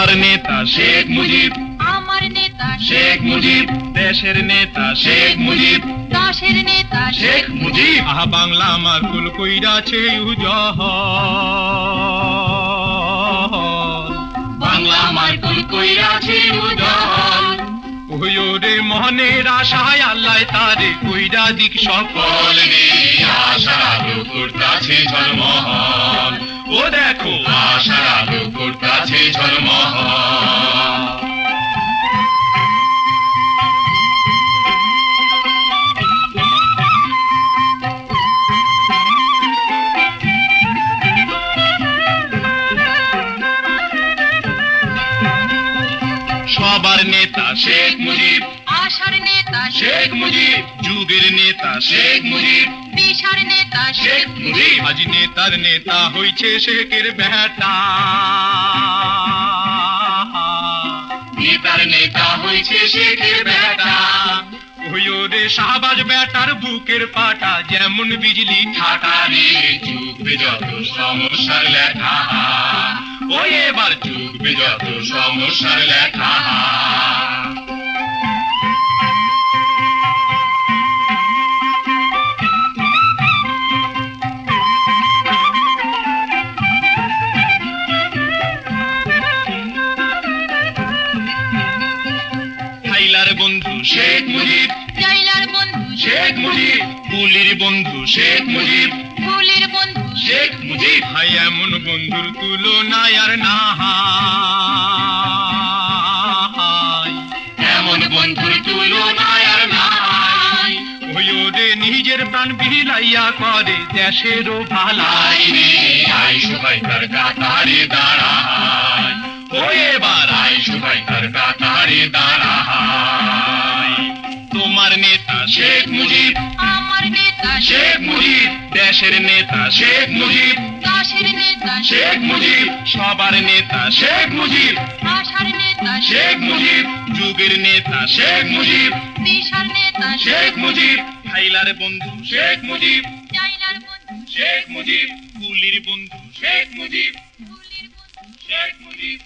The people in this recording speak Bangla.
তোমার নেতা শেখ মুজিব, আমার নেতা শেখ মুজিব, দেশের নেতা শেখ মুজিব, দেশের নেতা শেখ মুজিব। আহা বাংলা আমার কুল কইরাছে উজহ, বাংলা আমার কুল কইরাছে উজহ। ওরে মনের আশায় আল্লাহ তারে কইরা দিক সফল, আশার আলো করতাছে ঝলমল। ও দেখো আশার আলো করতাছে ঝলমল। সবার নেতা শেখ মুজিব, আশার নেতা শেখ মুজিব, যুগের নেতা শেখ মুজিব, দেশের নেতা শেখ মুজিব। আজ নেতার নেতা হইছে শেখের বেটা, নেতার নেতা হইছে শেখের বেটা। ওরে শাহবাজ বেটার বুকের পাটা যেমন বিজলি ঠাটা রে, চুকবে যত সমস্যার লেখা, ওই এবার চুকবে যত সমস্যার লেখা। হাইলার বন্ধু শেখ মুজিব, জাইলার বন্ধু শেখ মুজিব, কুলির বন্ধু শেখ মুজিব, ফুলের বন্ধু শেখ মুজিব। হাই এমন বন্ধুর তুলনায় আর না হাই, এমন বন্ধুর তুলনায় আর না হাই। ওই ওরে নিজের প্রাণ বিলাইয়া করে দেশেরও ভালাই রে, আই সবাই তার কাতারে দাঁড়ায়। ওই এবার আই সবাই তার কাতারে দাঁড়ায়। তোমার নেতা শেখ মুজিব, আমার নেতা শেখ মুজিব, দেশের নেতা শেখ মুজিব, দেশের নেতা শেখ মুজিব। সবার নেতা শেখ মুজিব, আশার নেতা শেখ মুজিব, যুগের নেতা শেখ মুজিব, দেশের নেতা শেখ মুজিব। হাইলার বন্ধু শেখ মুজিব, জাইলার বন্ধু শেখ মুজিব, কুলির বন্ধু শেখ মুজিব, ফুলের বন্ধু শেখ মুজিব।